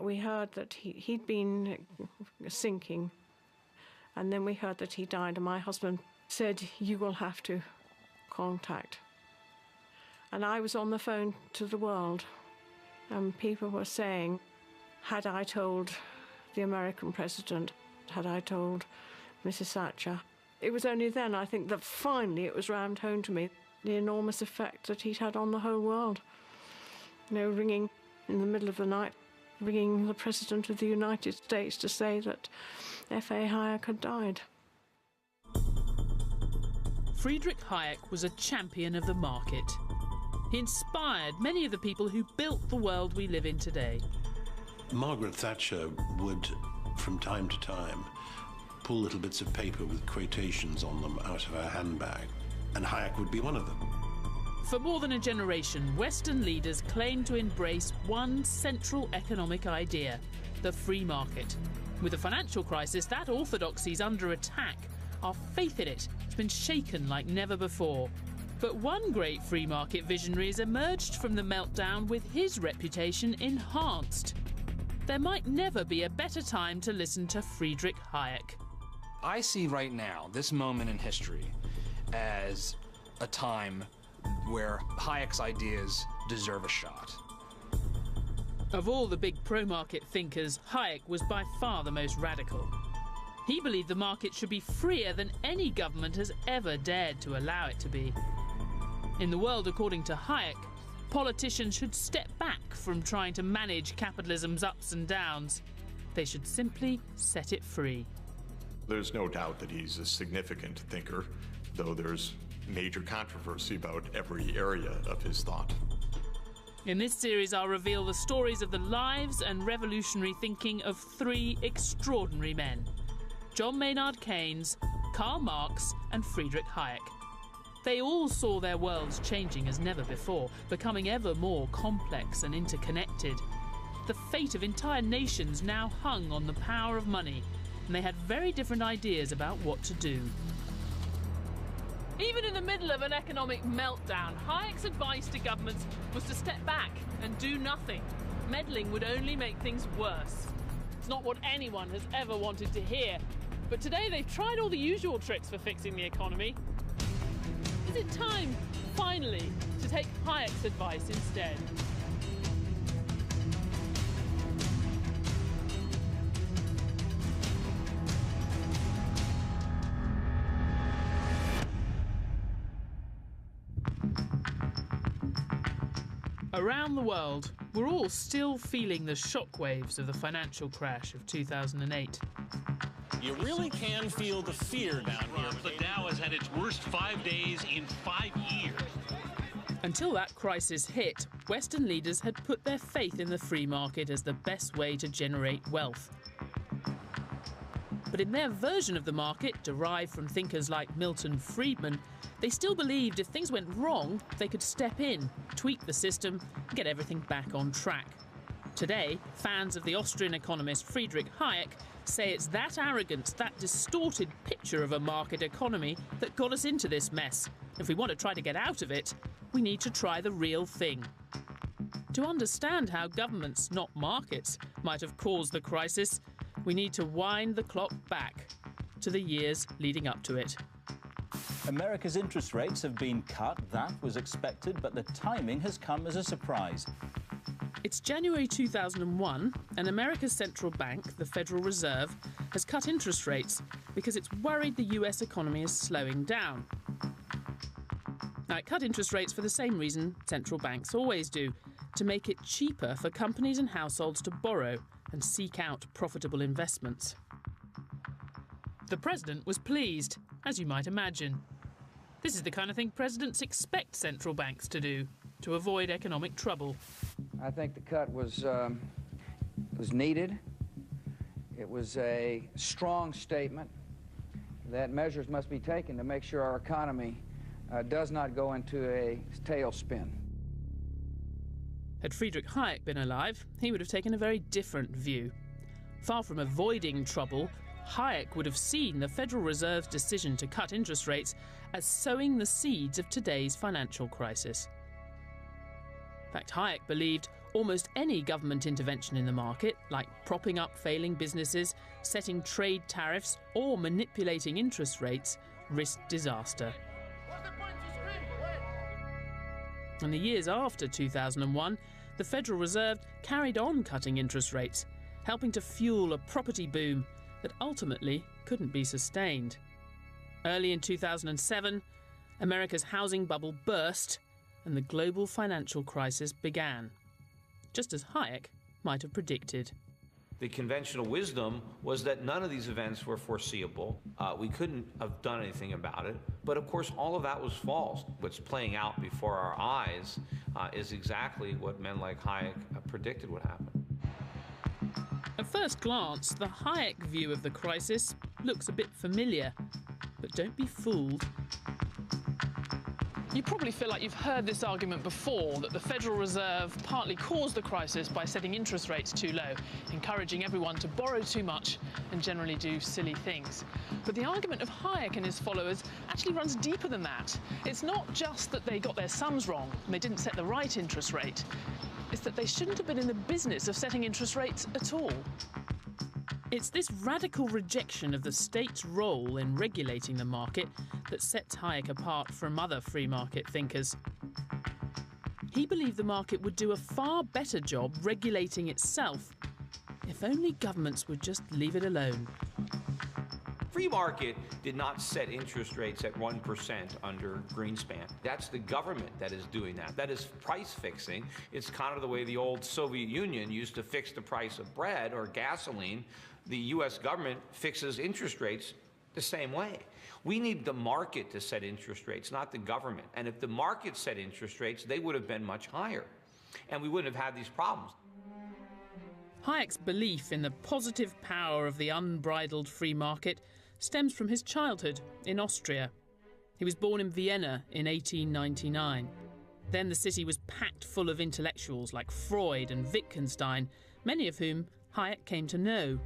We heard that he'd been sinking, and then we heard that he died, and my husband said, "You will have to contact." And I was on the phone to the world, and people were saying, had I told the American president, had I told Mrs. Thatcher? It was only then, I think, that finally it was rammed home to me, the enormous effect that he'd had on the whole world. You know, ringing in the middle of the night, ringing the President of the United States to say that F.A. Hayek had died. Friedrich Hayek was a champion of the market. He inspired many of the people who built the world we live in today. Margaret Thatcher would, from time to time, pull little bits of paper with quotations on them out of her handbag, and Hayek would be one of them. For more than a generation, Western leaders claimed to embrace one central economic idea, the free market. With the financial crisis, that orthodoxy is under attack. Our faith in it has been shaken like never before. But one great free market visionary has emerged from the meltdown with his reputation enhanced. There might never be a better time to listen to Friedrich Hayek. I see right now, this moment in history, as a time where Hayek's ideas deserve a shot. Of all the big pro-market thinkers, Hayek was by far the most radical. He believed the market should be freer than any government has ever dared to allow it to be. In the world, according to Hayek, politicians should step back from trying to manage capitalism's ups and downs. They should simply set it free. There's no doubt that he's a significant thinker, though there's major controversy about every area of his thought. In this series, I'll reveal the stories of the lives and revolutionary thinking of three extraordinary men: John Maynard Keynes, Karl Marx, and Friedrich Hayek. They all saw their worlds changing as never before, becoming ever more complex and interconnected. The fate of entire nations now hung on the power of money, and they had very different ideas about what to do. Even in the middle of an economic meltdown, Hayek's advice to governments was to step back and do nothing. Meddling would only make things worse. It's not what anyone has ever wanted to hear. But today they've tried all the usual tricks for fixing the economy. Is it time, finally, to take Hayek's advice instead? Around the world, we're all still feeling the shockwaves of the financial crash of 2008. You really can feel the fear down here. The Dow has had its worst 5 days in 5 years. Until that crisis hit, Western leaders had put their faith in the free market as the best way to generate wealth. But in their version of the market, derived from thinkers like Milton Friedman, they still believed if things went wrong, they could step in, tweak the system, and get everything back on track. Today, fans of the Austrian economist Friedrich Hayek say it's that arrogance, that distorted picture of a market economy that got us into this mess. If we want to try to get out of it, we need to try the real thing. To understand how governments, not markets, might have caused the crisis, we need to wind the clock back to the years leading up to it. America's interest rates have been cut. That was expected, but the timing has come as a surprise. It's January 2001, and America's central bank, the Federal Reserve, has cut interest rates because it's worried the US economy is slowing down. Now, it cut interest rates for the same reason central banks always do, to make it cheaper for companies and households to borrow and seek out profitable investments. The president was pleased, as you might imagine. This is the kind of thing presidents expect central banks to do, to avoid economic trouble. I think the cut was needed. It was a strong statement that measures must be taken to make sure our economy does not go into a tailspin. Had Friedrich Hayek been alive, he would have taken a very different view. Far from avoiding trouble, Hayek would have seen the Federal Reserve's decision to cut interest rates as sowing the seeds of today's financial crisis. In fact, Hayek believed Almost any government intervention in the market, like propping up failing businesses, setting trade tariffs, or manipulating interest rates, risked disaster. In the years after 2001, the Federal Reserve carried on cutting interest rates, helping to fuel a property boom that ultimately couldn't be sustained. Early in 2007, America's housing bubble burst and the global financial crisis began, just as Hayek might have predicted. The conventional wisdom was that none of these events were foreseeable. We couldn't have done anything about it. But of course, all of that was false. What's playing out before our eyes is exactly what men like Hayek predicted would happen. At first glance, the Hayek view of the crisis looks a bit familiar, but don't be fooled. You probably feel like you've heard this argument before, that the Federal Reserve partly caused the crisis by setting interest rates too low, encouraging everyone to borrow too much and generally do silly things. But the argument of Hayek and his followers actually runs deeper than that. It's not just that they got their sums wrong and they didn't set the right interest rate. It's that they shouldn't have been in the business of setting interest rates at all. It's this radical rejection of the state's role in regulating the market that sets Hayek apart from other free market thinkers. He believed the market would do a far better job regulating itself if only governments would just leave it alone. Free market did not set interest rates at 1% under Greenspan. That's the government that is doing that. That is price fixing. It's kind of the way the old Soviet Union used to fix the price of bread or gasoline. The US government fixes interest rates the same way. We need the market to set interest rates, not the government. And if the market set interest rates, they would have been much higher. And we wouldn't have had these problems. Hayek's belief in the positive power of the unbridled free market stems from his childhood in Austria. He was born in Vienna in 1899. Then the city was packed full of intellectuals like Freud and Wittgenstein, many of whom Hayek came to know.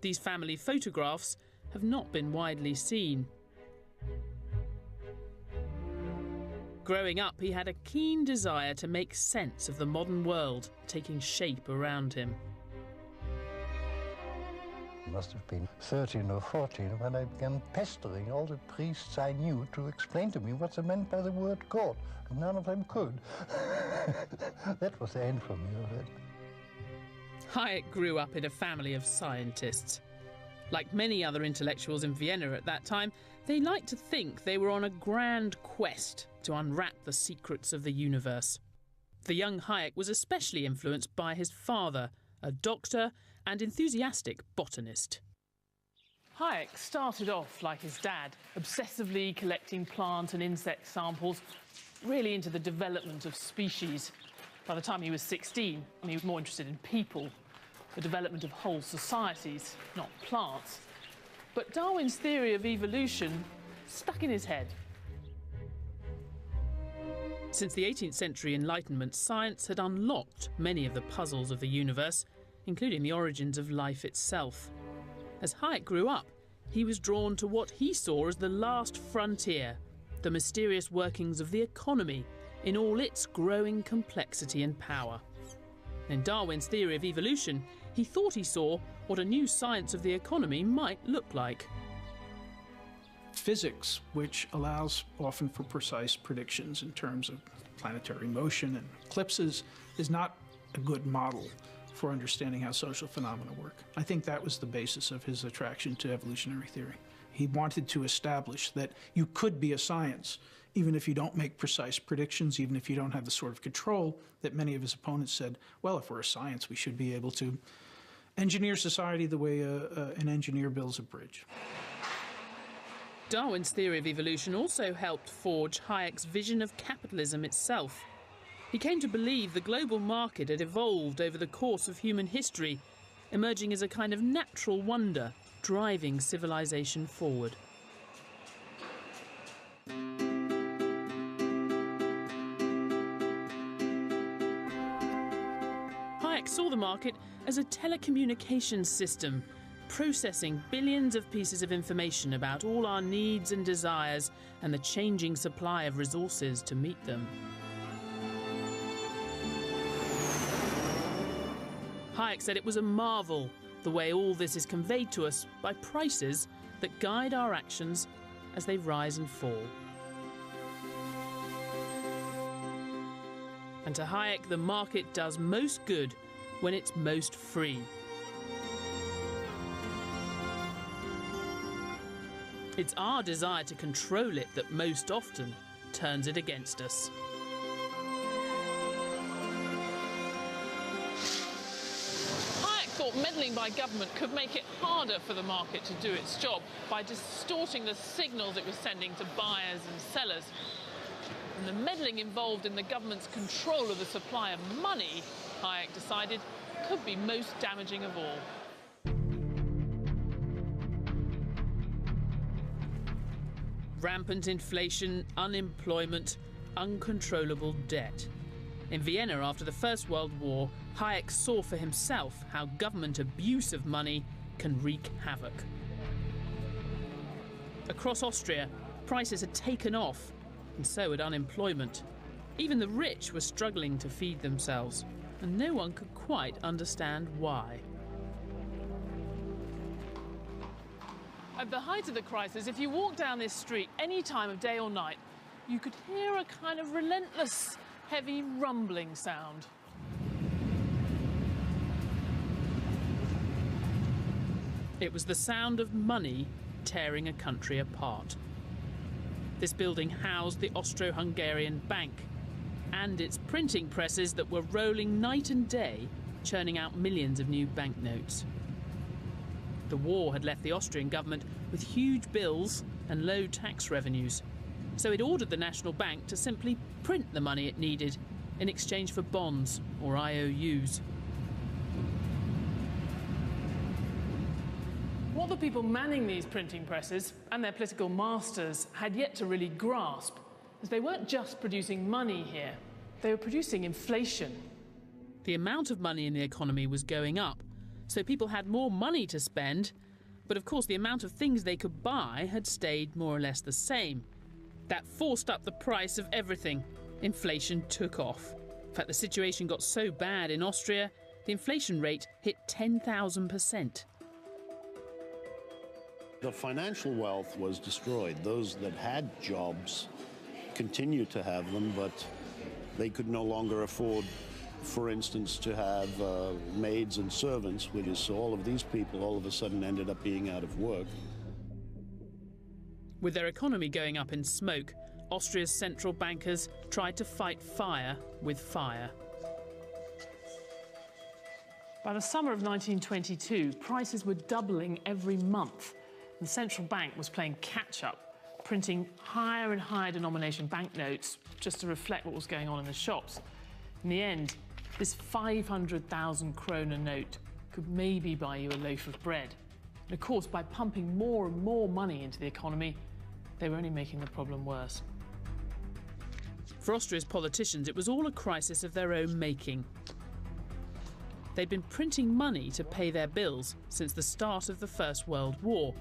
These family photographs have not been widely seen. Growing up, he had a keen desire to make sense of the modern world taking shape around him. I must have been 13 or 14 when I began pestering all the priests I knew to explain to me what they meant by the word God. None of them could. That was the end for me of it. Hayek grew up in a family of scientists. Like many other intellectuals in Vienna at that time, they liked to think they were on a grand quest to unwrap the secrets of the universe. The young Hayek was especially influenced by his father, a doctor and enthusiastic botanist. Hayek started off like his dad, obsessively collecting plant and insect samples, really into the development of species. By the time he was 16, he was more interested in people, the development of whole societies, not plants. But Darwin's theory of evolution stuck in his head. Since the 18th century Enlightenment, science had unlocked many of the puzzles of the universe, including the origins of life itself. As Hayek grew up, he was drawn to what he saw as the last frontier, the mysterious workings of the economy in all its growing complexity and power. In Darwin's theory of evolution, he thought he saw what a new science of the economy might look like. Physics, which allows often for precise predictions in terms of planetary motion and eclipses, is not a good model for understanding how social phenomena work. I think that was the basis of his attraction to evolutionary theory. He wanted to establish that you could be a science even if you don't make precise predictions, even if you don't have the sort of control that many of his opponents said, well, if we're a science, we should be able to engineer society the way an engineer builds a bridge. Darwin's theory of evolution also helped forge Hayek's vision of capitalism itself. He came to believe the global market had evolved over the course of human history, emerging as a kind of natural wonder, driving civilization forward. Hayek saw the market as a telecommunications system, processing billions of pieces of information about all our needs and desires and the changing supply of resources to meet them. Hayek said it was a marvel, the way all this is conveyed to us by prices that guide our actions as they rise and fall. And to Hayek, the market does most good when it's most free. It's our desire to control it that most often turns it against us. Hayek thought meddling by government could make it harder for the market to do its job by distorting the signals it was sending to buyers and sellers. And the meddling involved in the government's control of the supply of money, Hayek decided, could be most damaging of all. Rampant inflation, unemployment, uncontrollable debt. In Vienna after the First World War, Hayek saw for himself how government abuse of money can wreak havoc. Across Austria, prices had taken off, and so had unemployment. Even the rich were struggling to feed themselves, and no one could quite understand why. At the height of the crisis, if you walk down this street any time of day or night, you could hear a kind of relentless, heavy rumbling sound. It was the sound of money tearing a country apart. This building housed the Austro-Hungarian Bank and its printing presses that were rolling night and day, churning out millions of new banknotes. The war had left the Austrian government with huge bills and low tax revenues, so it ordered the National Bank to simply print the money it needed in exchange for bonds or IOUs. What the people manning these printing presses and their political masters had yet to really grasp is they weren't just producing money here, they were producing inflation. The amount of money in the economy was going up, so people had more money to spend, but of course the amount of things they could buy had stayed more or less the same. That forced up the price of everything. Inflation took off. In fact, the situation got so bad in Austria, the inflation rate hit 10,000%. The financial wealth was destroyed. Those that had jobs continued to have them, but they could no longer afford, for instance, to have maids and servants, so all of these people all of a sudden ended up being out of work. With their economy going up in smoke, Austria's central bankers tried to fight fire with fire. By the summer of 1922, prices were doubling every month. The central bank was playing catch-up, printing higher and higher denomination banknotes just to reflect what was going on in the shops. In the end, this 500,000 kroner note could maybe buy you a loaf of bread. And of course, by pumping more and more money into the economy, they were only making the problem worse. For Austria's politicians, it was all a crisis of their own making. They'd been printing money to pay their bills since the start of the First World War.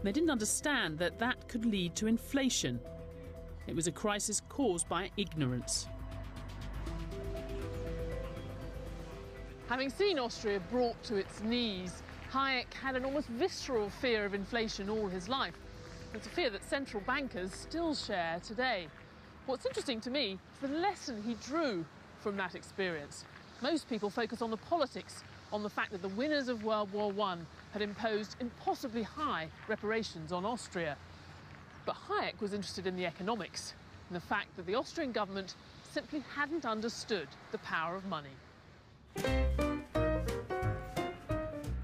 They didn't understand that that could lead to inflation. It was a crisis caused by ignorance. Having seen Austria brought to its knees, Hayek had an almost visceral fear of inflation all his life. It's a fear that central bankers still share today. What's interesting to me is the lesson he drew from that experience. Most people focus on the politics, on the fact that the winners of World War I had imposed impossibly high reparations on Austria. But Hayek was interested in the economics, and the fact that the Austrian government simply hadn't understood the power of money.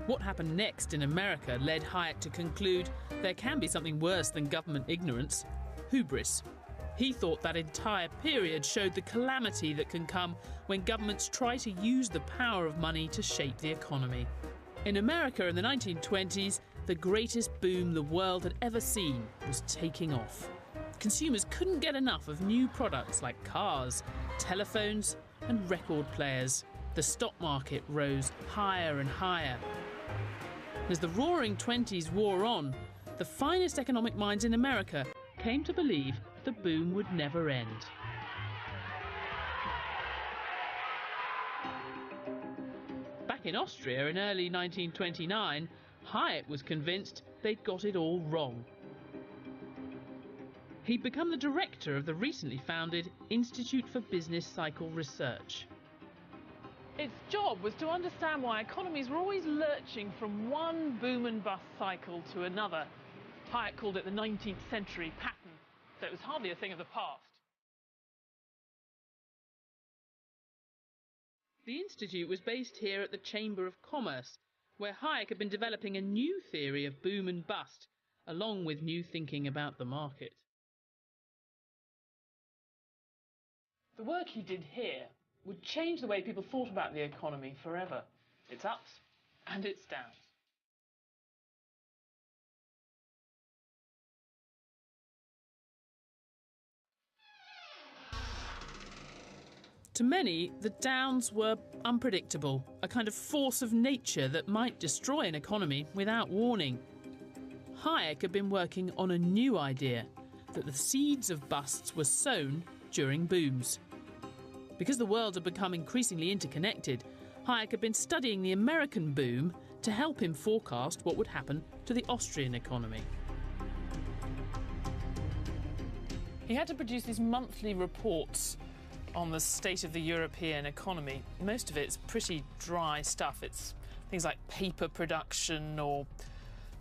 What happened next in America led Hayek to conclude there can be something worse than government ignorance: hubris. He thought that entire period showed the calamity that can come when governments try to use the power of money to shape the economy. In America in the 1920s, the greatest boom the world had ever seen was taking off. Consumers couldn't get enough of new products like cars, telephones, and record players. The stock market rose higher and higher. As the roaring 20s wore on, the finest economic minds in America came to believe the boom would never end. Back back in Austria in early 1929, Hayek was convinced they'd got it all wrong. He'd become the director of the recently founded Institute for Business Cycle Research. Its job was to understand why economies were always lurching from one boom and bust cycle to another. Hayek called it the 19th century pattern, so it was hardly a thing of the past. The institute was based here at the Chamber of Commerce, where Hayek had been developing a new theory of boom and bust, along with new thinking about the market. The work he did here would change the way people thought about the economy forever. Its ups and its downs. To many, the downs were unpredictable, a kind of force of nature that might destroy an economy without warning. Hayek had been working on a new idea, that the seeds of busts were sown during booms. Because the world had become increasingly interconnected, Hayek had been studying the American boom to help him forecast what would happen to the Austrian economy. He had to produce these monthly reports on the state of the European economy. Most of it's pretty dry stuff. It's things like paper production or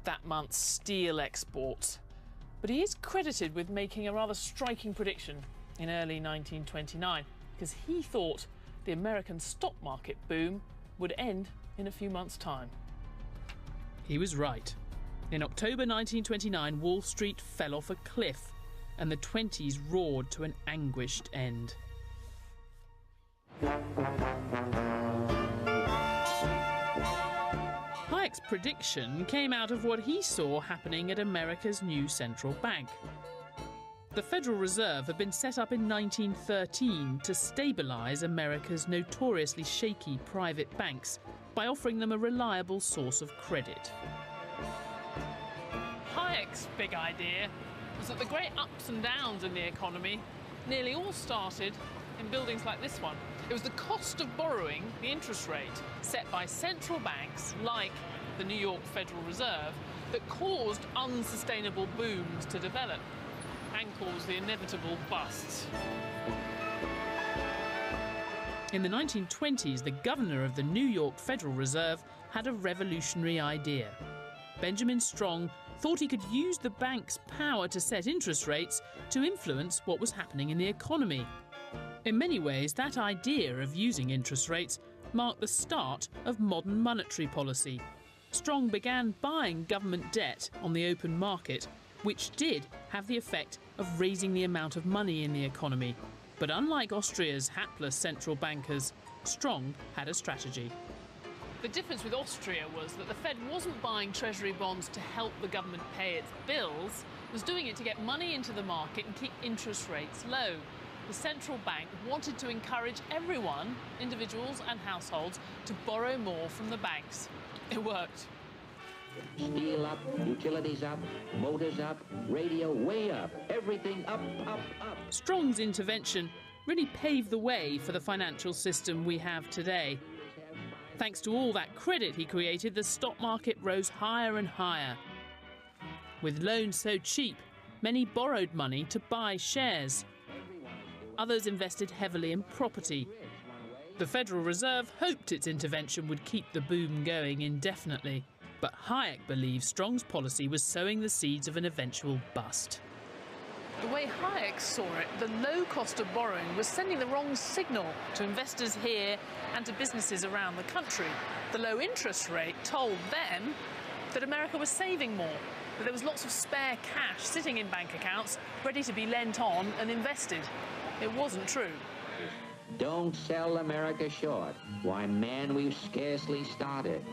that month's steel exports. But he is credited with making a rather striking prediction in early 1929, because he thought the American stock market boom would end in a few months' time. He was right. In October 1929, Wall Street fell off a cliff, and the 20s roared to an anguished end. Hayek's prediction came out of what he saw happening at America's new central bank. The Federal Reserve had been set up in 1913 to stabilise America's notoriously shaky private banks by offering them a reliable source of credit. Hayek's big idea was that the great ups and downs in the economy nearly all started in buildings like this one. It was the cost of borrowing, the interest rate, set by central banks like the New York Federal Reserve, that caused unsustainable booms to develop and caused the inevitable busts. In the 1920s, the governor of the New York Federal Reserve had a revolutionary idea. Benjamin Strong thought he could use the bank's power to set interest rates to influence what was happening in the economy. In many ways, that idea of using interest rates marked the start of modern monetary policy. Strong began buying government debt on the open market, which did have the effect of raising the amount of money in the economy. But unlike Austria's hapless central bankers, Strong had a strategy. The difference with Austria was that the Fed wasn't buying treasury bonds to help the government pay its bills, it was doing it to get money into the market and keep interest rates low. The central bank wanted to encourage everyone, individuals and households, to borrow more from the banks. It worked. Steel up, utilities up, motors up, radio way up, everything up, up, up. Strong's intervention really paved the way for the financial system we have today. Thanks to all that credit he created, the stock market rose higher and higher. With loans so cheap, many borrowed money to buy shares. Others invested heavily in property. The Federal Reserve hoped its intervention would keep the boom going indefinitely. But Hayek believes Strong's policy was sowing the seeds of an eventual bust. The way Hayek saw it, the low cost of borrowing was sending the wrong signal to investors here and to businesses around the country. The low interest rate told them that America was saving more, that there was lots of spare cash sitting in bank accounts ready to be lent on and invested. It wasn't true. Don't sell America short. Why, man, we've scarcely started.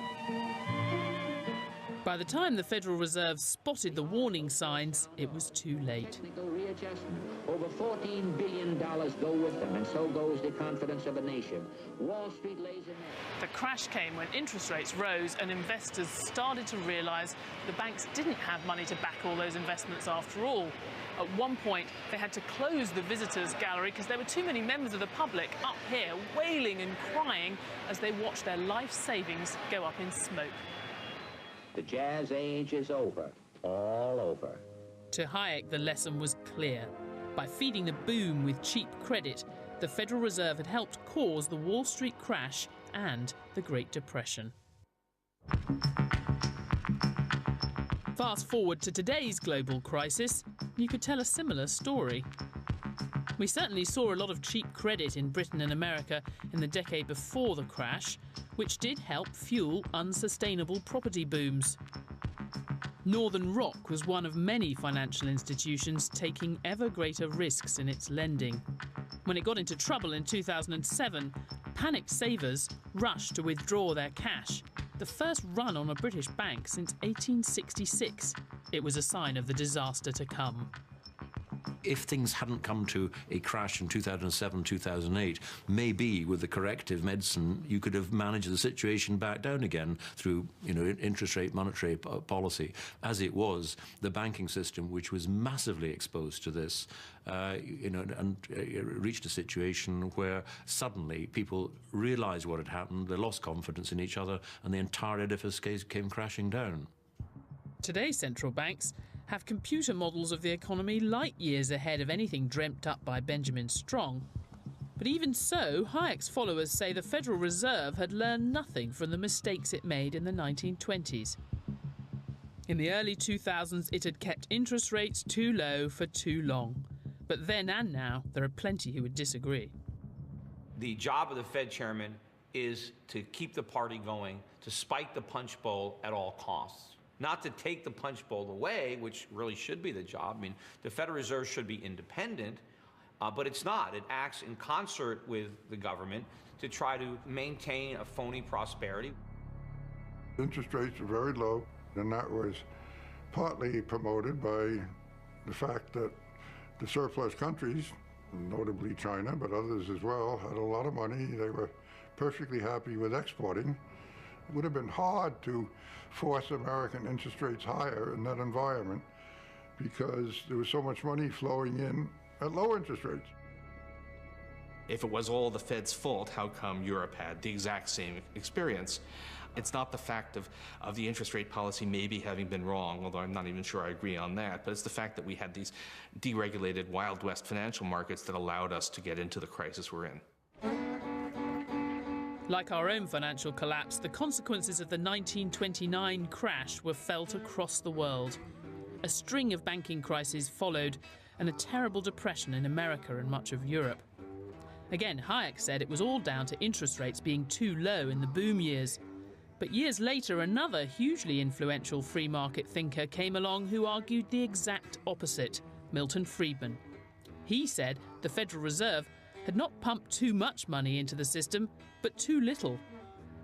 By the time the Federal Reserve spotted the warning signs, it was too late. Technical readjustment. Over $14 billion go with them, and so goes the confidence of a nation. Wall Street lays in there. The crash came when interest rates rose and investors started to realise the banks didn't have money to back all those investments after all. At one point, they had to close the visitors' gallery because there were too many members of the public up here wailing and crying as they watched their life savings go up in smoke. The jazz age is over, all over. To Hayek, the lesson was clear. By feeding the boom with cheap credit, the Federal Reserve had helped cause the Wall Street crash and the Great Depression. Fast forward to today's global crisis, you could tell a similar story. We certainly saw a lot of cheap credit in Britain and America in the decade before the crash, which did help fuel unsustainable property booms. Northern Rock was one of many financial institutions taking ever greater risks in its lending. When it got into trouble in 2007, panicked savers rushed to withdraw their cash, the first run on a British bank since 1866. It was a sign of the disaster to come. If things hadn't come to a crash in 2007, 2008, maybe with the corrective medicine, you could have managed the situation back down again through, interest rate, monetary policy. As it was, the banking system, which was massively exposed to this, reached a situation where suddenly people realised what had happened, they lost confidence in each other, and the entire edifice came crashing down. Today's central banks have computer models of the economy light years ahead of anything dreamt up by Benjamin Strong. But even so, Hayek's followers say the Federal Reserve had learned nothing from the mistakes it made in the 1920s. In the early 2000s, it had kept interest rates too low for too long. But then and now, there are plenty who would disagree. The job of the Fed chairman is to keep the party going, to spike the punch bowl at all costs. Not to take the punch bowl away, which really should be the job. I mean, the Federal Reserve should be independent, but it's not. It acts in concert with the government to try to maintain a phony prosperity. Interest rates are very low, and that was partly promoted by the fact that the surplus countries, notably China, but others as well, had a lot of money. They were perfectly happy with exporting. It would have been hard to force American interest rates higher in that environment because there was so much money flowing in at low interest rates. If it was all the Fed's fault, how come Europe had the exact same experience? It's not the fact of the interest rate policy maybe having been wrong, although I'm not even sure I agree on that, but it's the fact that we had these deregulated Wild West financial markets that allowed us to get into the crisis we're in. Like our own financial collapse, the consequences of the 1929 crash were felt across the world. A string of banking crises followed, and a terrible depression in America and much of Europe. Again, Hayek said it was all down to interest rates being too low in the boom years. But years later, another hugely influential free market thinker came along who argued the exact opposite, Milton Friedman. He said the Federal Reserve had not pumped too much money into the system, but too little.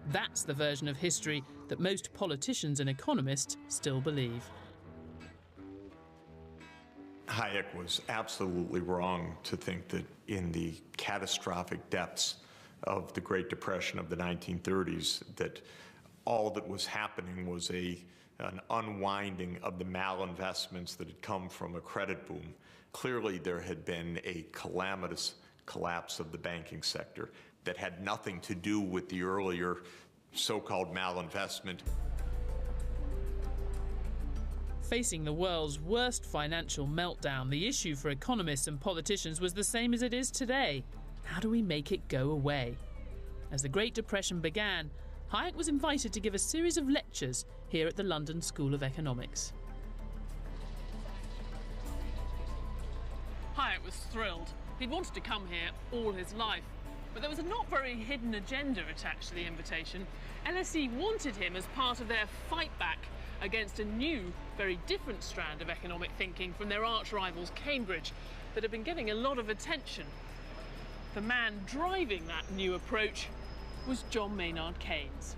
That's the version of history that most politicians and economists still believe. Hayek was absolutely wrong to think that in the catastrophic depths of the Great Depression of the 1930s, that all that was happening was an unwinding of the malinvestments that had come from a credit boom. Clearly, there had been a calamitous collapse of the banking sector that had nothing to do with the earlier so-called malinvestment. Facing the world's worst financial meltdown, the issue for economists and politicians was the same as it is today. How do we make it go away? As the Great Depression began, Hayek was invited to give a series of lectures here at the London School of Economics. Hayek was thrilled. He'd wanted to come here all his life. But there was a not very hidden agenda attached to the invitation. LSE wanted him as part of their fight back against a new, very different strand of economic thinking from their arch rivals Cambridge that had been getting a lot of attention. The man driving that new approach was John Maynard Keynes.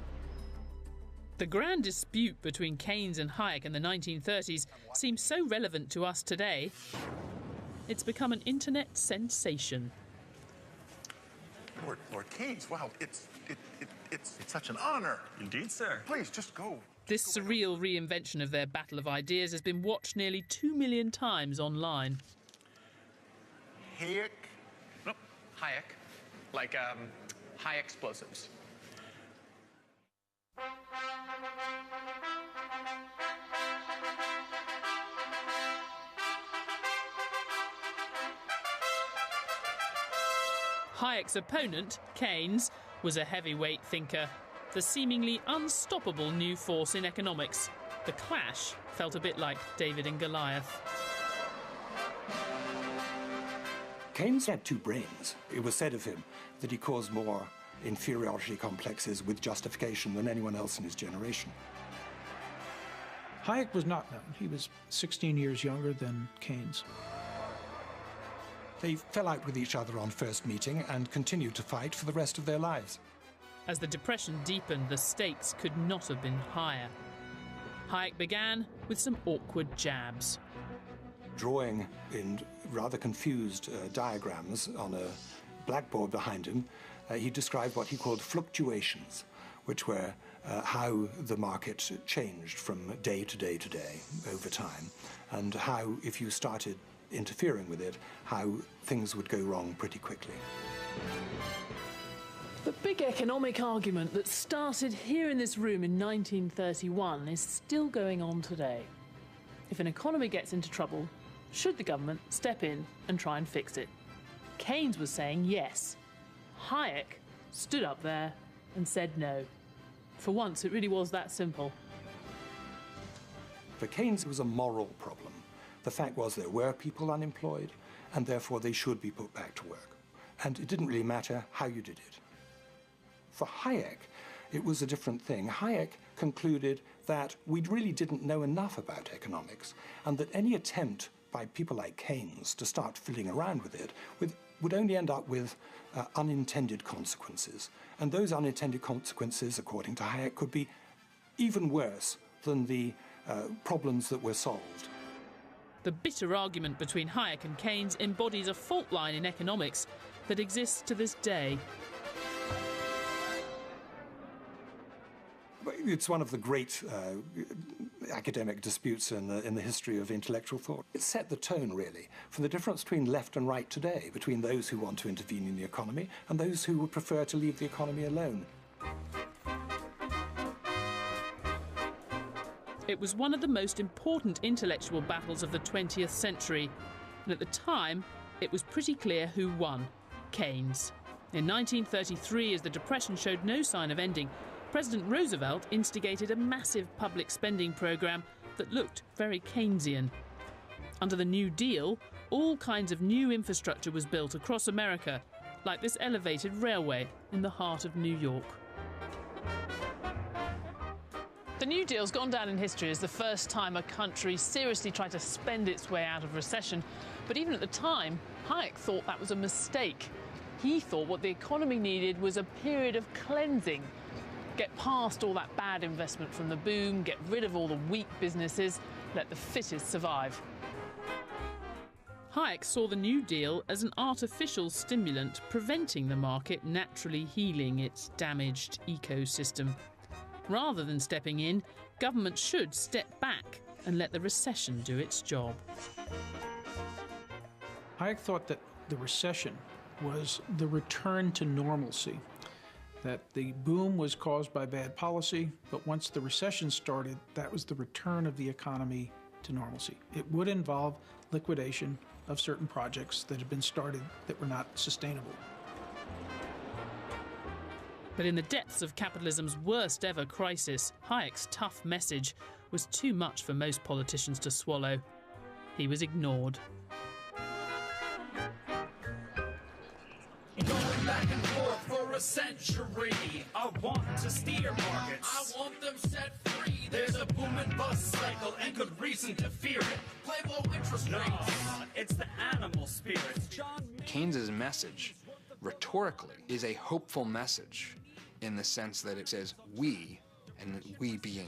The grand dispute between Keynes and Hayek in the 1930s seems so relevant to us today, it's become an internet sensation. Lord Keynes, wow, it's Such an honor. Indeed, sir. Please, just go. This surreal reinvention of their battle of ideas has been watched nearly 2 million times online. Hayek? Nope. Hayek. Like, high explosives. Hayek's opponent, Keynes, was a heavyweight thinker, the seemingly unstoppable new force in economics. The clash felt a bit like David and Goliath. Keynes had two brains. It was said of him that he caused more inferiority complexes with justification than anyone else in his generation. Hayek was not known. He was 16 years younger than Keynes. They fell out with each other on first meeting and continued to fight for the rest of their lives. As the Depression deepened, the stakes could not have been higher. Hayek began with some awkward jabs. Drawing in rather confused diagrams on a blackboard behind him, he described what he called fluctuations, which were how the market changed from day to day to day over time, and how, if you started interfering with it, how things would go wrong pretty quickly. The big economic argument that started here in this room in 1931 is still going on today. If an economy gets into trouble, should the government step in and try and fix it? Keynes was saying yes. Hayek stood up there and said no. For once, it really was that simple. For Keynes, it was a moral problem. The fact was there were people unemployed, and therefore they should be put back to work. And it didn't really matter how you did it. For Hayek, it was a different thing. Hayek concluded that we really didn't know enough about economics, and that any attempt by people like Keynes to start fiddling around with it would only end up with unintended consequences. And those unintended consequences, according to Hayek, could be even worse than the problems that were solved. The bitter argument between Hayek and Keynes embodies a fault line in economics that exists to this day. It's one of the great academic disputes in the history of intellectual thought. It set the tone, really, for the difference between left and right today, between those who want to intervene in the economy and those who would prefer to leave the economy alone. It was one of the most important intellectual battles of the 20th century, and at the time, it was pretty clear who won: Keynes. In 1933, as the Depression showed no sign of ending, President Roosevelt instigated a massive public spending program that looked very Keynesian. Under the New Deal, all kinds of new infrastructure was built across America, like this elevated railway in the heart of New York. The New Deal's gone down in history as the first time a country seriously tried to spend its way out of recession. But even at the time, Hayek thought that was a mistake. He thought what the economy needed was a period of cleansing. Get past all that bad investment from the boom, get rid of all the weak businesses, let the fittest survive. Hayek saw the New Deal as an artificial stimulant preventing the market naturally healing its damaged ecosystem. Rather than stepping in, government should step back and let the recession do its job. Hayek thought that the recession was the return to normalcy, that the boom was caused by bad policy, but once the recession started, that was the return of the economy to normalcy. It would involve liquidation of certain projects that had been started that were not sustainable. But in the depths of capitalism's worst ever crisis, Hayek's tough message was too much for most politicians to swallow. He was ignored. Going back and forth for a century. I want to steer markets. I want them set free. There's a boom and bust cycle and good reason to fear it. Play low interest rates. It's the animal spirits. Keynes's message, rhetorically, is a hopeful message in the sense that it says we, and we being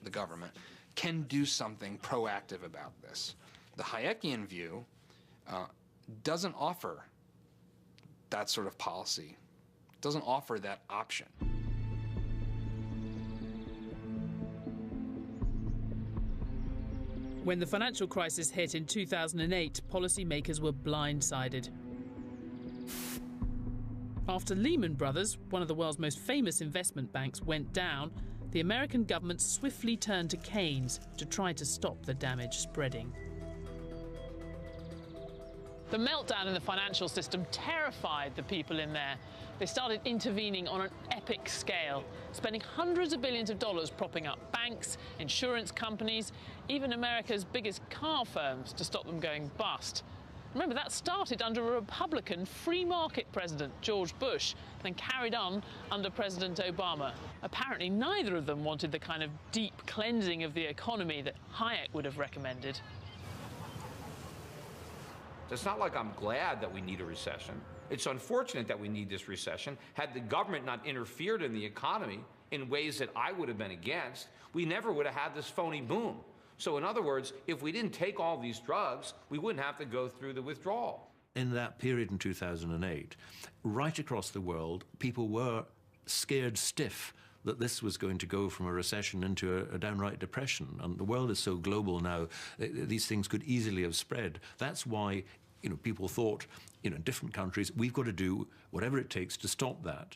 the government, can do something proactive about this. The Hayekian view doesn't offer that sort of policy, doesn't offer that option. When the financial crisis hit in 2008, policymakers were blindsided. After Lehman Brothers, one of the world's most famous investment banks, went down, the American government swiftly turned to Keynes to try to stop the damage spreading. The meltdown in the financial system terrified the people in there. They started intervening on an epic scale, spending hundreds of billions of dollars propping up banks, insurance companies, even America's biggest car firms to stop them going bust. Remember, that started under a Republican free market president, George Bush, then carried on under President Obama. Apparently, neither of them wanted the kind of deep cleansing of the economy that Hayek would have recommended. It's not like I'm glad that we need a recession. It's unfortunate that we need this recession. Had the government not interfered in the economy in ways that I would have been against, we never would have had this phony boom. So in other words, if we didn't take all these drugs, we wouldn't have to go through the withdrawal. In that period in 2008, right across the world, people were scared stiff that this was going to go from a recession into a downright depression. And the world is so global now, these things could easily have spread. That's why, people thought, in different countries, we've got to do whatever it takes to stop that.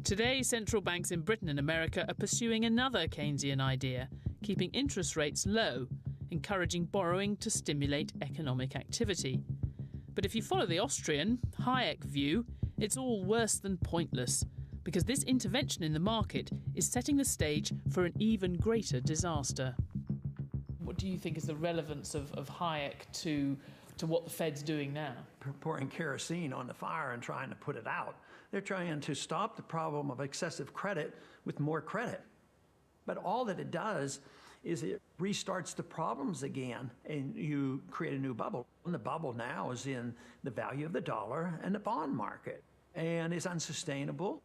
Today, central banks in Britain and America are pursuing another Keynesian idea, keeping interest rates low, encouraging borrowing to stimulate economic activity. But if you follow the Austrian, Hayek view, it's all worse than pointless, because this intervention in the market is setting the stage for an even greater disaster. What do you think is the relevance of Hayek to what the Fed's doing now? Pouring kerosene on the fire and trying to put it out. They're trying to stop the problem of excessive credit with more credit. But all that it does is it restarts the problems again, and you create a new bubble. And the bubble now is in the value of the dollar and the bond market, and is unsustainable.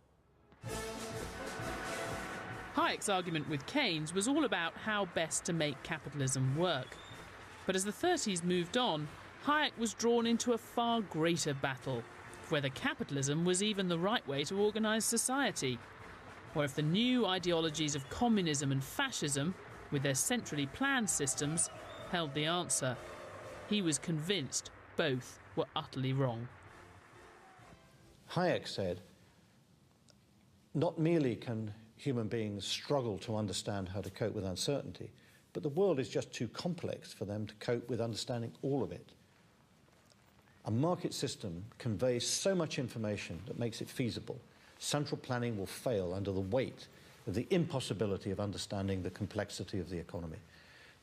Hayek's argument with Keynes was all about how best to make capitalism work. But as the 30s moved on, Hayek was drawn into a far greater battle, whether capitalism was even the right way to organise society, or if the new ideologies of communism and fascism, with their centrally planned systems, held the answer. He was convinced both were utterly wrong. Hayek said, not merely can human beings struggle to understand how to cope with uncertainty, but the world is just too complex for them to cope with understanding all of it. A market system conveys so much information that makes it feasible. Central planning will fail under the weight of the impossibility of understanding the complexity of the economy.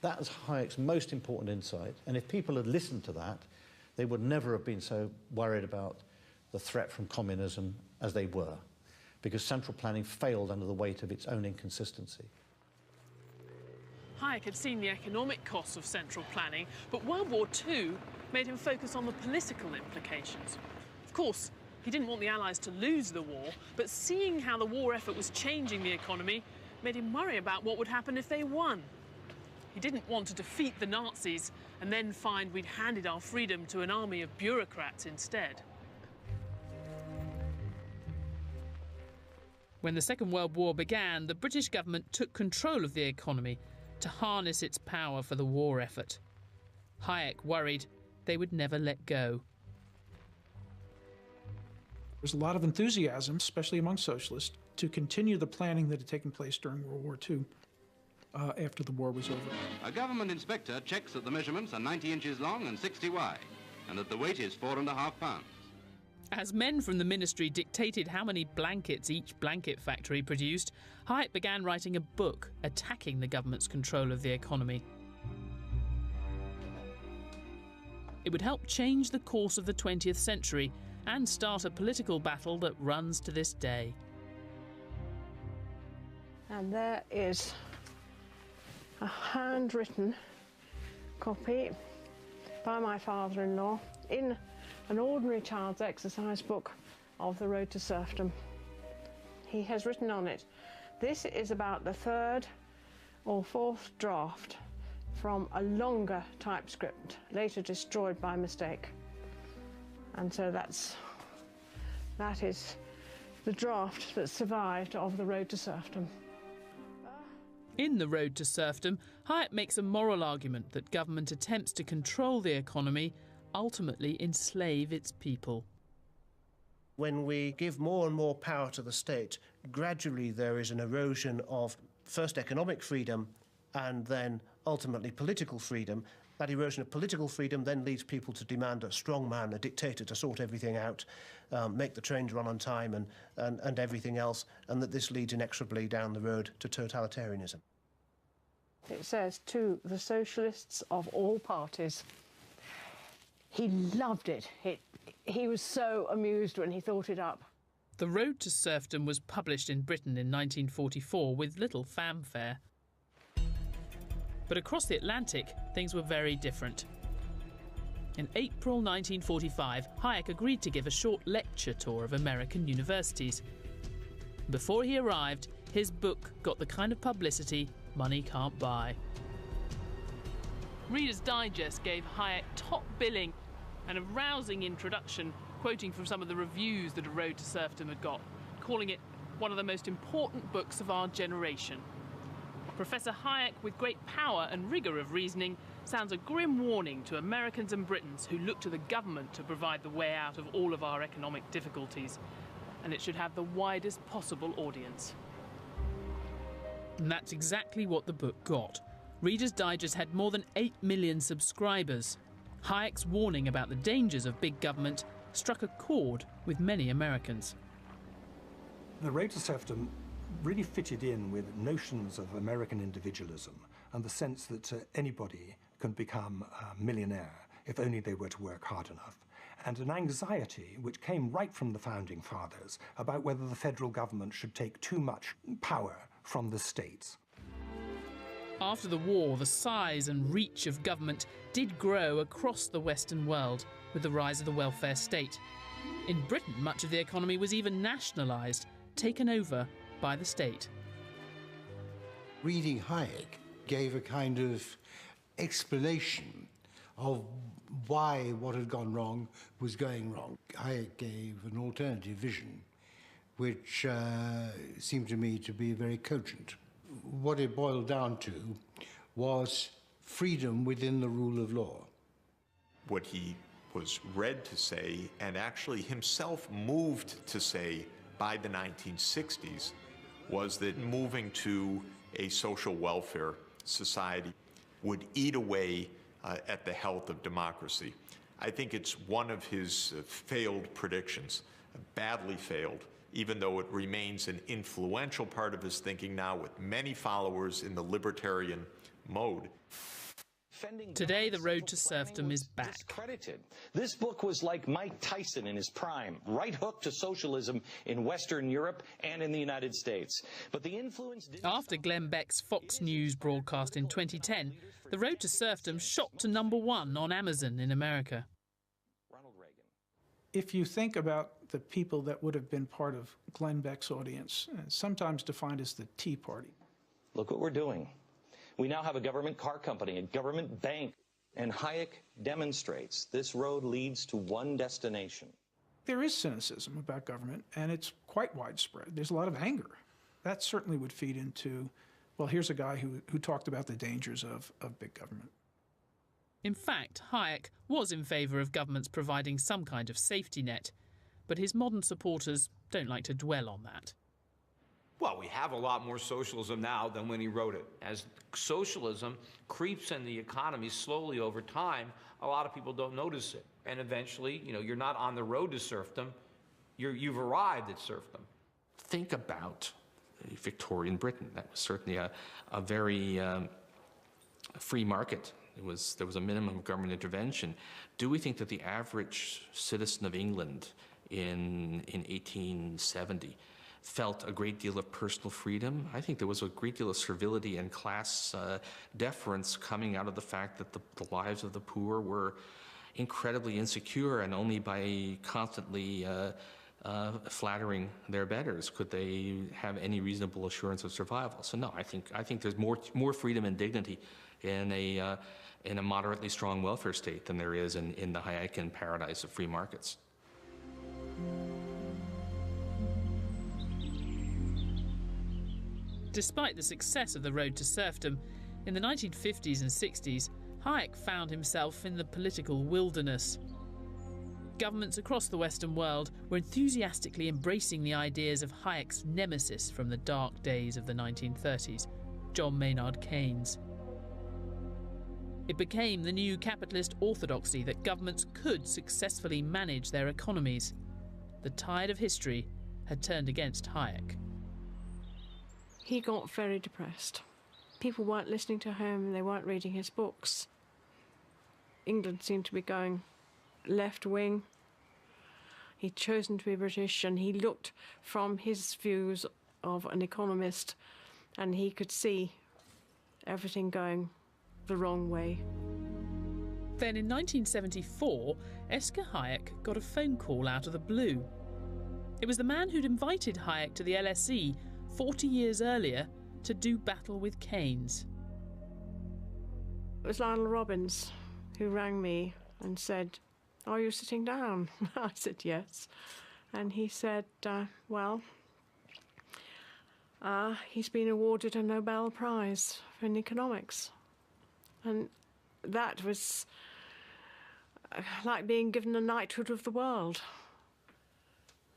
That was Hayek's most important insight, and if people had listened to that, they would never have been so worried about the threat from communism as they were, because central planning failed under the weight of its own inconsistency. Hayek had seen the economic costs of central planning, but World War II made him focus on the political implications. Of course, he didn't want the Allies to lose the war, but seeing how the war effort was changing the economy made him worry about what would happen if they won. He didn't want to defeat the Nazis and then find we'd handed our freedom to an army of bureaucrats instead. When the Second World War began, the British government took control of the economy to harness its power for the war effort. Hayek worried they would never let go. There's a lot of enthusiasm, especially among socialists, to continue the planning that had taken place during World War II after the war was over. A government inspector checks that the measurements are 90 inches long and 60 wide, and that the weight is 4.5 pounds. As men from the ministry dictated how many blankets each blanket factory produced, Hayek began writing a book attacking the government's control of the economy. It would help change the course of the 20th century and start a political battle that runs to this day. And there is a handwritten copy by my father-in-law in an ordinary child's exercise book of The Road to Serfdom. He has written on it, this is about the third or fourth draft from a longer typescript, later destroyed by mistake. And so that is the draft that survived of The Road to Serfdom. In The Road to Serfdom, Hayek makes a moral argument that government attempts to control the economy ultimately enslave its people. When we give more and more power to the state, gradually there is an erosion of first economic freedom and then ultimately political freedom. That erosion of political freedom then leads people to demand a strong man, a dictator, to sort everything out, make the trains run on time and everything else, and that this leads inexorably down the road to totalitarianism. It says, to the socialists of all parties. He loved it. He was so amused when he thought it up. The Road to Serfdom was published in Britain in 1944 with little fanfare. But across the Atlantic, things were very different. In April 1945, Hayek agreed to give a short lecture tour of American universities. Before he arrived, his book got the kind of publicity money can't buy. Reader's Digest gave Hayek top billing and a rousing introduction, quoting from some of the reviews that A Road to Serfdom had got, calling it one of the most important books of our generation. Professor Hayek, with great power and rigour of reasoning, sounds a grim warning to Americans and Britons who look to the government to provide the way out of all of our economic difficulties, and it should have the widest possible audience. And that's exactly what the book got. Reader's Digest had more than 8 million subscribers. Hayek's warning about the dangers of big government struck a chord with many Americans. The Road to Serfdom really fitted in with notions of American individualism and the sense that anybody can become a millionaire if only they were to work hard enough, and an anxiety which came right from the Founding Fathers about whether the federal government should take too much power from the states. After the war, the size and reach of government did grow across the Western world with the rise of the welfare state. In Britain, much of the economy was even nationalised, taken over by the state. Reading Hayek gave a kind of explanation of why what had gone wrong was going wrong. Hayek gave an alternative vision, which seemed to me to be very cogent. What it boiled down to was freedom within the rule of law. What he was read to say, and actually himself moved to say by the 1960s, was that moving to a social welfare society would eat away at the health of democracy. I think it's one of his failed predictions, badly failed, even though it remains an influential part of his thinking now with many followers in the libertarian mode. Today, The Road to Serfdom is back. This book was like Mike Tyson in his prime, right hook to socialism in Western Europe and in the United States. But the influence didn't... After Glenn Beck's Fox News broadcast in 2010, The Road to Serfdom shot to #1 on Amazon in America. If you think about the people that would have been part of Glenn Beck's audience, sometimes defined as the Tea Party. Look what we're doing. We now have a government car company, a government bank, and Hayek demonstrates this road leads to one destination. There is cynicism about government, and it's quite widespread. There's a lot of anger. That certainly would feed into, well, here's a guy who talked about the dangers of big government. In fact, Hayek was in favour of governments providing some kind of safety net, but his modern supporters don't like to dwell on that. Well, we have a lot more socialism now than when he wrote it. As socialism creeps in the economy slowly over time, a lot of people don't notice it. And eventually, you're not on the road to serfdom, you've arrived at serfdom. Think about Victorian Britain. That was certainly a very free market. There was a minimum of government intervention. Do we think that the average citizen of England in 1870 felt a great deal of personal freedom? I think there was a great deal of servility and class deference coming out of the fact that the lives of the poor were incredibly insecure, and only by constantly flattering their betters could they have any reasonable assurance of survival. So no, I think there's more freedom and dignity in a moderately strong welfare state than there is in the Hayekian paradise of free markets. Despite the success of The Road to Serfdom, in the 1950s and 60s, Hayek found himself in the political wilderness. Governments across the Western world were enthusiastically embracing the ideas of Hayek's nemesis from the dark days of the 1930s, John Maynard Keynes. It became the new capitalist orthodoxy that governments could successfully manage their economies. The tide of history had turned against Hayek. He got very depressed. People weren't listening to him, they weren't reading his books. England seemed to be going left-wing. He'd chosen to be British, and he looked from his views of an economist, and he could see everything going the wrong way. Then in 1974, Oscar Hayek got a phone call out of the blue. It was the man who'd invited Hayek to the LSE 40 years earlier to do battle with Keynes. It was Lionel Robbins who rang me and said, "Are you sitting down?" I said, "Yes." And he said, he's been awarded a Nobel Prize in economics. And that was like being given a knighthood of the world.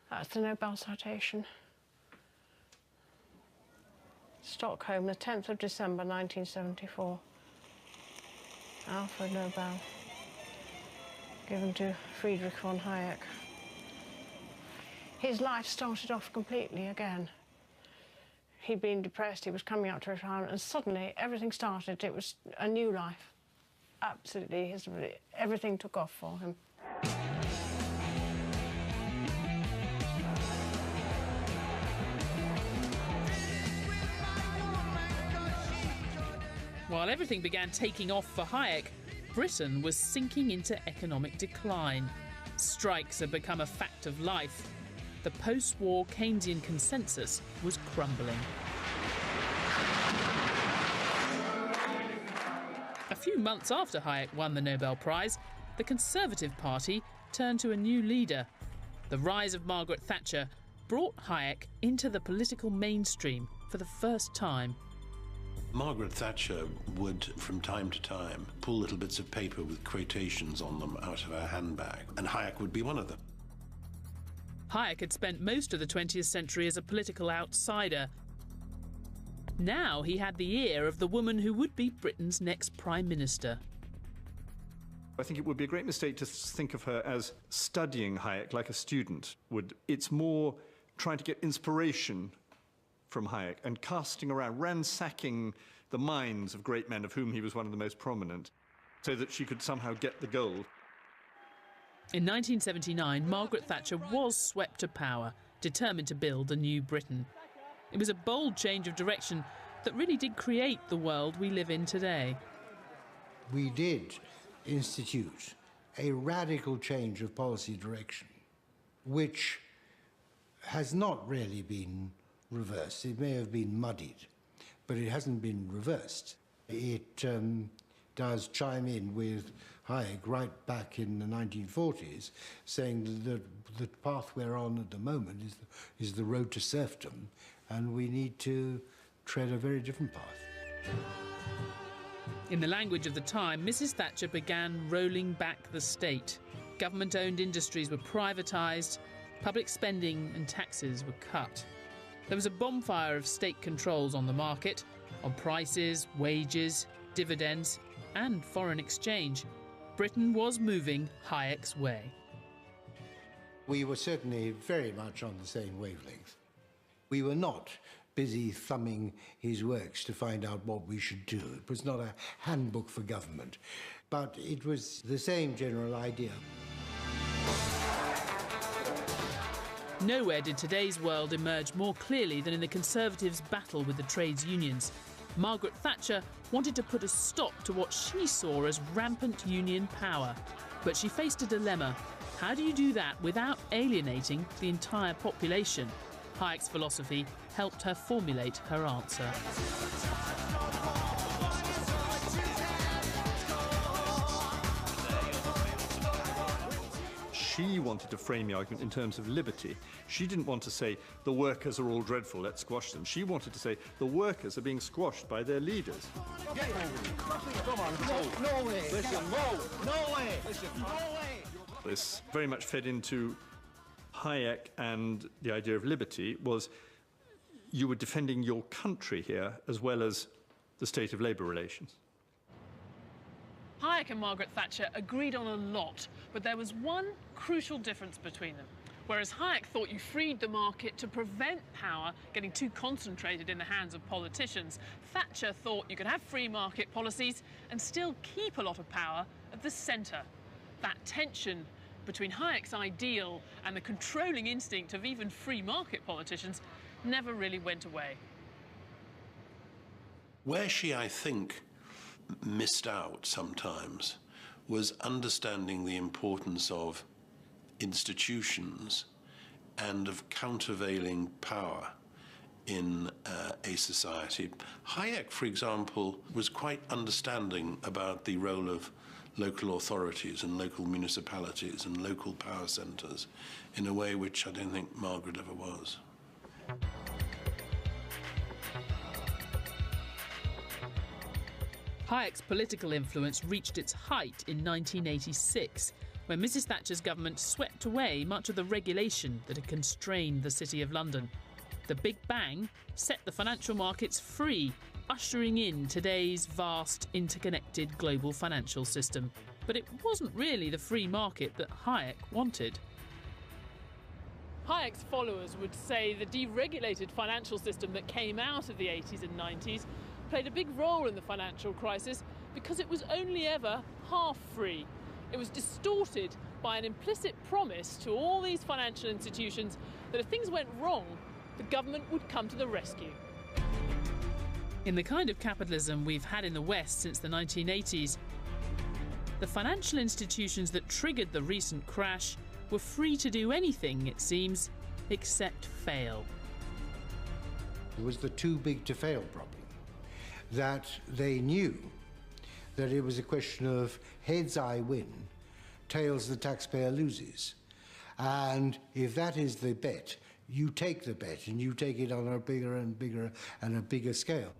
That's the Nobel citation. Stockholm, the 10th of December, 1974. Alfred Nobel, given to Friedrich von Hayek. His life started off completely again. He'd been depressed, he was coming up to retirement, and suddenly everything started. It was a new life. Absolutely, everything took off for him. While everything began taking off for Hayek, Britain was sinking into economic decline. Strikes had become a fact of life. The post-war Keynesian consensus was crumbling. A few months after Hayek won the Nobel Prize, the Conservative Party turned to a new leader. The rise of Margaret Thatcher brought Hayek into the political mainstream for the first time. Margaret Thatcher would, from time to time, pull little bits of paper with quotations on them out of her handbag, and Hayek would be one of them. Hayek had spent most of the 20th century as a political outsider. Now he had the ear of the woman who would be Britain's next Prime Minister. I think it would be a great mistake to think of her as studying Hayek like a student would. It's more trying to get inspiration from Hayek and casting around, ransacking the minds of great men, of whom he was one of the most prominent, so that she could somehow get the gold. In 1979, Margaret Thatcher was swept to power, determined to build a new Britain. It was a bold change of direction that really did create the world we live in today. We did institute a radical change of policy direction, which has not really been reversed. It may have been muddied, but it hasn't been reversed. It does chime in with Hayek right back in the 1940s, saying that the path we're on at the moment is the road to serfdom, and we need to tread a very different path. In the language of the time, Mrs. Thatcher began rolling back the state. Government-owned industries were privatised, public spending and taxes were cut. There was a bonfire of state controls on the market, on prices, wages, dividends and foreign exchange. Britain was moving Hayek's way. We were certainly very much on the same wavelength. We were not busy thumbing his works to find out what we should do. It was not a handbook for government, but it was the same general idea. Nowhere did today's world emerge more clearly than in the Conservatives' battle with the trades unions. Margaret Thatcher wanted to put a stop to what she saw as rampant union power. But she faced a dilemma. How do you do that without alienating the entire population? Hayek's philosophy helped her formulate her answer. She wanted to frame the argument in terms of liberty. She didn't want to say, the workers are all dreadful, let's squash them. She wanted to say, the workers are being squashed by their leaders. Come on, no way. Listen, no way. Listen, no way. This very much fed into Hayek, and the idea of liberty was you were defending your country here as well as the state of labour relations. Hayek and Margaret Thatcher agreed on a lot, but there was one crucial difference between them. Whereas Hayek thought you freed the market to prevent power getting too concentrated in the hands of politicians, Thatcher thought you could have free market policies and still keep a lot of power at the centre. That tension between Hayek's ideal and the controlling instinct of even free market politicians never really went away. Where she, I think, missed out sometimes was understanding the importance of institutions and of countervailing power in a society. Hayek, for example, was quite understanding about the role of local authorities and local municipalities and local power centres in a way which I don't think Margaret ever was. Hayek's political influence reached its height in 1986, when Mrs. Thatcher's government swept away much of the regulation that had constrained the City of London. The Big Bang set the financial markets free, ushering in today's vast, interconnected global financial system. But it wasn't really the free market that Hayek wanted. Hayek's followers would say the deregulated financial system that came out of the 80s and 90s played a big role in the financial crisis because it was only ever half free. It was distorted by an implicit promise to all these financial institutions that if things went wrong, the government would come to the rescue. In the kind of capitalism we've had in the West since the 1980s, the financial institutions that triggered the recent crash were free to do anything, it seems, except fail. It was the too big to fail problem, that they knew that it was a question of heads I win, tails the taxpayer loses. And if that is the bet, you take the bet and you take it on a bigger and bigger and a bigger scale.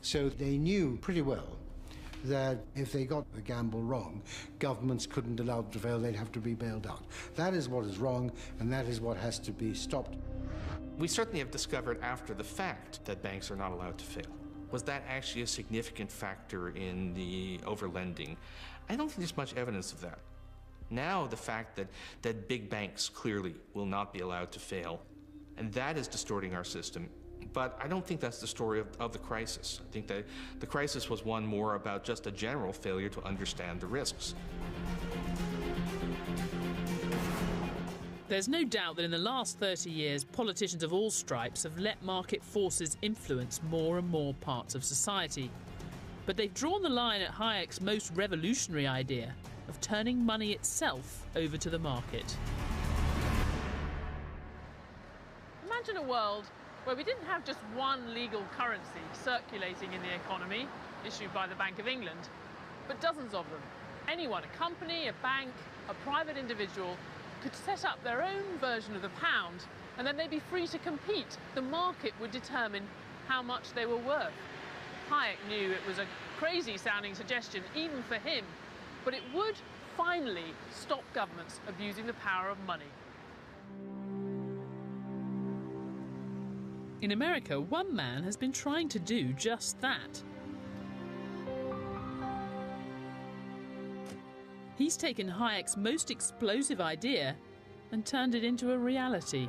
So they knew pretty well that if they got the gamble wrong, governments couldn't allow them to fail, they'd have to be bailed out. That is what is wrong, and that is what has to be stopped. We certainly have discovered after the fact that banks are not allowed to fail. Was that actually a significant factor in the overlending? I don't think there's much evidence of that. Now the fact that big banks clearly will not be allowed to fail, and that is distorting our system. But I don't think that's the story of the crisis. I think that the crisis was one more about just a general failure to understand the risks. There's no doubt that in the last 30 years, politicians of all stripes have let market forces influence more and more parts of society. But they've drawn the line at Hayek's most revolutionary idea of turning money itself over to the market. Imagine a world where we didn't have just one legal currency circulating in the economy, issued by the Bank of England, but dozens of them. Anyone, a company, a bank, a private individual, could set up their own version of the pound, and then they'd be free to compete. The market would determine how much they were worth. Hayek knew it was a crazy-sounding suggestion, even for him, but it would finally stop governments abusing the power of money. In America, one man has been trying to do just that. He's taken Hayek's most explosive idea and turned it into a reality.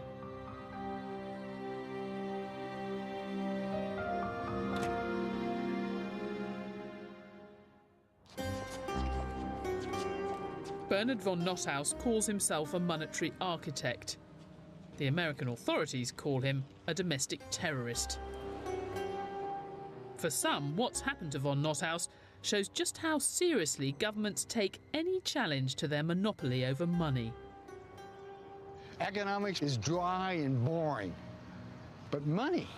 Bernard von Nothaus calls himself a monetary architect. The American authorities call him a domestic terrorist. For some, what's happened to von Nothaus shows just how seriously governments take any challenge to their monopoly over money. Economics is dry and boring, but money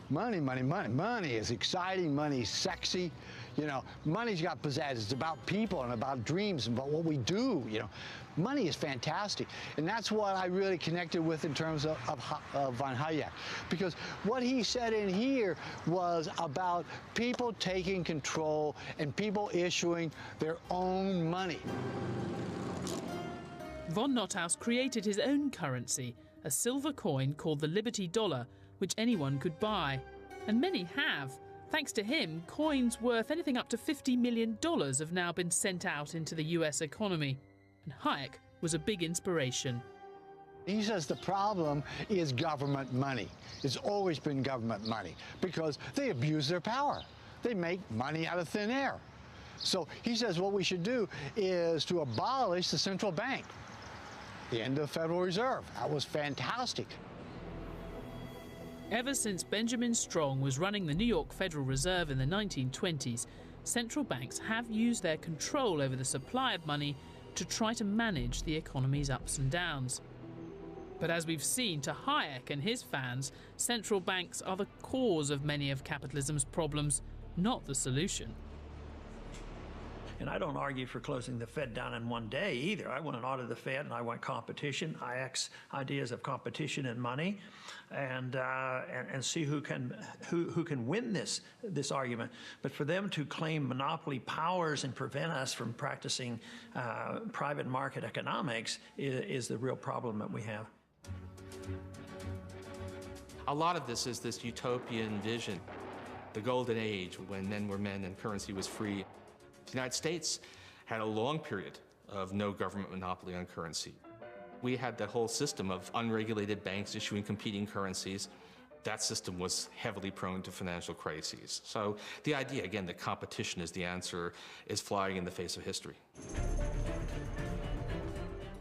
is exciting, money is sexy. You know, money's got pizzazz. It's about people and about dreams and about what we do, you know. Money is fantastic. And that's what I really connected with in terms of von Hayek. Because what he said in here was about people taking control and people issuing their own money. Von Nothaus created his own currency, a silver coin called the Liberty Dollar, which anyone could buy. And many have. Thanks to him, coins worth anything up to $50 million have now been sent out into the US economy. And Hayek was a big inspiration. He says the problem is government money. It's always been government money because they abuse their power. They make money out of thin air. So he says what we should do is to abolish the central bank. The end of the Federal Reserve. That was fantastic. Ever since Benjamin Strong was running the New York Federal Reserve in the 1920s, central banks have used their control over the supply of money to try to manage the economy's ups and downs. But as we've seen to Hayek and his fans, central banks are the cause of many of capitalism's problems, not the solution. And I don't argue for closing the Fed down in one day either. I want an audit of the Fed, and I want competition, Hayek's ideas of competition and money, and see who can win this argument. But for them to claim monopoly powers and prevent us from practicing private market economics is the real problem that we have. A lot of this is this utopian vision, the golden age when men were men and currency was free. The United States had a long period of no government monopoly on currency. We had the whole system of unregulated banks issuing competing currencies. That system was heavily prone to financial crises. So the idea, again, that competition is the answer is flying in the face of history.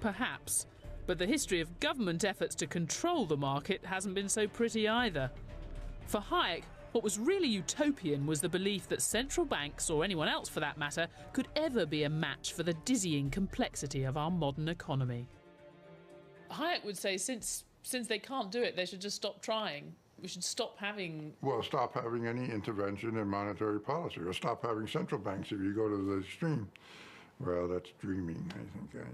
Perhaps, but the history of government efforts to control the market hasn't been so pretty either. For Hayek, what was really utopian was the belief that central banks, or anyone else for that matter, could ever be a match for the dizzying complexity of our modern economy. Hayek would say since they can't do it, they should just stop trying. We should stop having... Well, stop having any intervention in monetary policy, or stop having central banks if you go to the extreme. Well, that's dreaming, I think.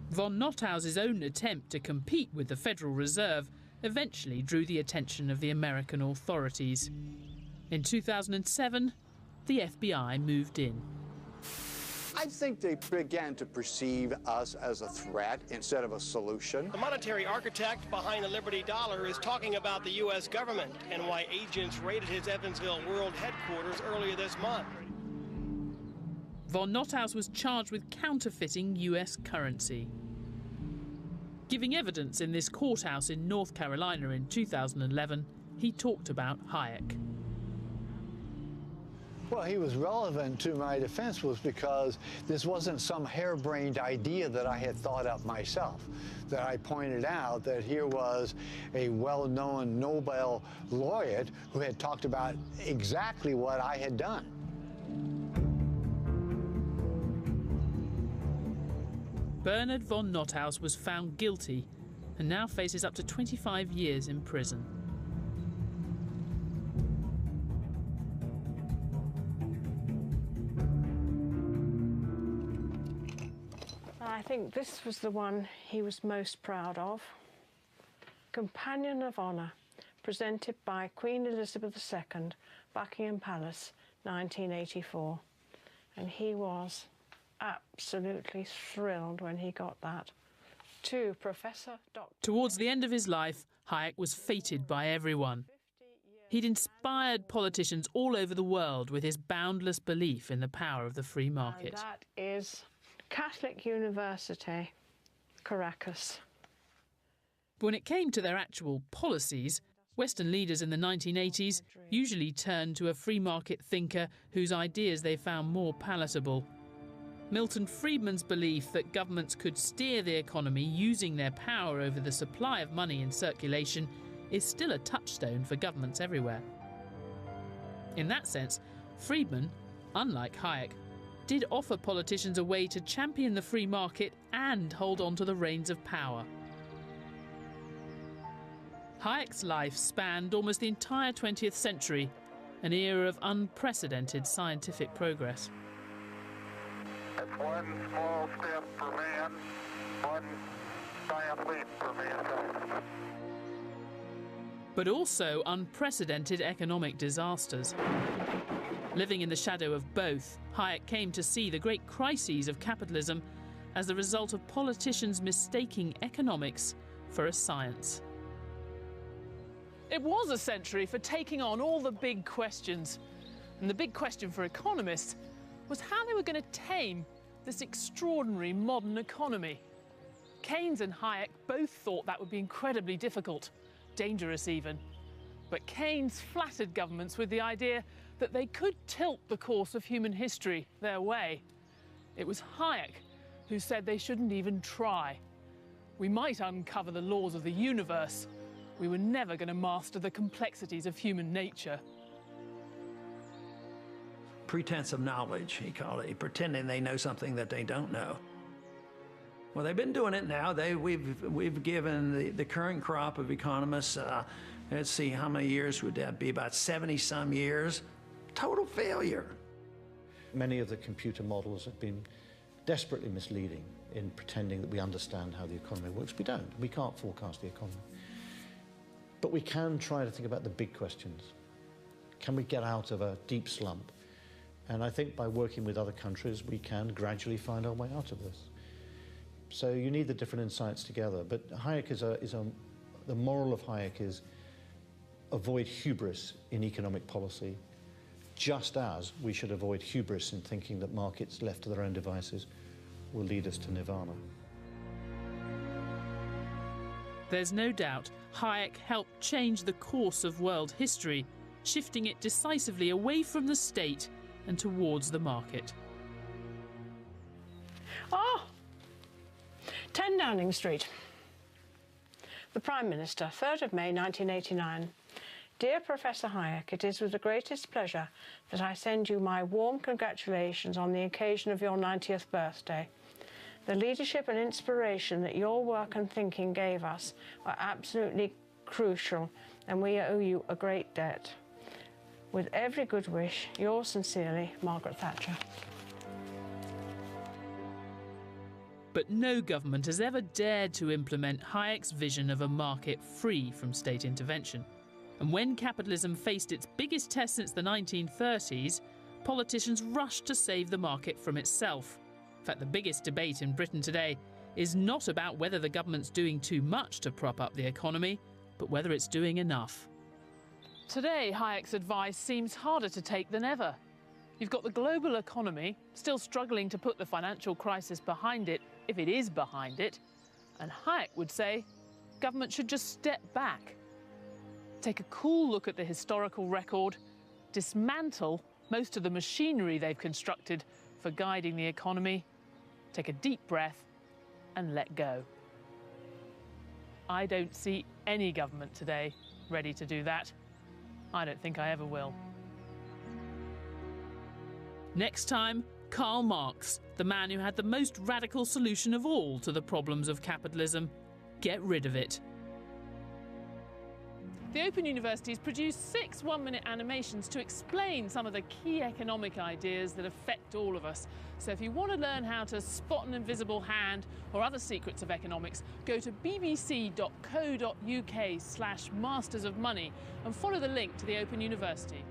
Von Nothaus's own attempt to compete with the Federal Reserve eventually drew the attention of the American authorities. In 2007, the FBI moved in. I think they began to perceive us as a threat instead of a solution. The monetary architect behind the Liberty Dollar is talking about the U.S. government and why agents raided his Evansville World headquarters earlier this month. Von Nothaus was charged with counterfeiting U.S. currency. Giving evidence in this courthouse in North Carolina in 2011, he talked about Hayek. Well, he was relevant to my defense was because this wasn't some harebrained idea that I had thought up myself. That I pointed out that here was a well-known Nobel laureate who had talked about exactly what I had done. Bernard von Nothaus was found guilty and now faces up to 25 years in prison. I think this was the one he was most proud of. Companion of Honour, presented by Queen Elizabeth II, Buckingham Palace, 1984. And he was absolutely thrilled when he got that. To Professor Dr. Towards the end of his life, Hayek was feted by everyone. He'd inspired politicians all over the world with his boundless belief in the power of the free market. And that is Catholic University, Caracas. But when it came to their actual policies, Western leaders in the 1980s usually turned to a free market thinker whose ideas they found more palatable. Milton Friedman's belief that governments could steer the economy using their power over the supply of money in circulation is still a touchstone for governments everywhere. In that sense, Friedman, unlike Hayek, did offer politicians a way to champion the free market and hold on to the reins of power. Hayek's life spanned almost the entire 20th century, an era of unprecedented scientific progress. It's one small step for man, one giant leap for mankind. But also unprecedented economic disasters. Living in the shadow of both, Hayek came to see the great crises of capitalism as the result of politicians mistaking economics for a science. It was a century for taking on all the big questions. And the big question for economists was how they were going to tame this extraordinary modern economy. Keynes and Hayek both thought that would be incredibly difficult, dangerous even. But Keynes flattered governments with the idea that they could tilt the course of human history their way. It was Hayek who said they shouldn't even try. We might uncover the laws of the universe. We were never going to master the complexities of human nature. Pretense of knowledge, he called it, pretending they know something that they don't know. Well, they've been doing it now. We've given the current crop of economists, let's see, how many years would that be? About 70-some years. Total failure. Many of the computer models have been desperately misleading in pretending that we understand how the economy works. We don't. We can't forecast the economy. But we can try to think about the big questions. Can we get out of a deep slump? And I think by working with other countries, we can gradually find our way out of this. So you need the different insights together. But Hayek the moral of Hayek is avoid hubris in economic policy, just as we should avoid hubris in thinking that markets left to their own devices will lead us to nirvana. There's no doubt Hayek helped change the course of world history, shifting it decisively away from the state and towards the market. Oh! 10 Downing Street. The Prime Minister, 3rd of May 1989. Dear Professor Hayek, it is with the greatest pleasure that I send you my warm congratulations on the occasion of your 90th birthday. The leadership and inspiration that your work and thinking gave us are absolutely crucial, and we owe you a great debt. With every good wish, yours sincerely, Margaret Thatcher. But no government has ever dared to implement Hayek's vision of a market free from state intervention. And when capitalism faced its biggest test since the 1930s, politicians rushed to save the market from itself. In fact, the biggest debate in Britain today is not about whether the government's doing too much to prop up the economy, but whether it's doing enough. Today, Hayek's advice seems harder to take than ever. You've got the global economy still struggling to put the financial crisis behind it, if it is behind it, and Hayek would say government should just step back. Take a cool look at the historical record, dismantle most of the machinery they've constructed for guiding the economy, take a deep breath and let go. I don't see any government today ready to do that. I don't think I ever will. Next time, Karl Marx, the man who had the most radical solution of all to the problems of capitalism. Get rid of it. The Open University has produced 6 one-minute animations to explain some of the key economic ideas that affect all of us. So if you want to learn how to spot an invisible hand or other secrets of economics, go to bbc.co.uk/Masters of Money and follow the link to the Open University.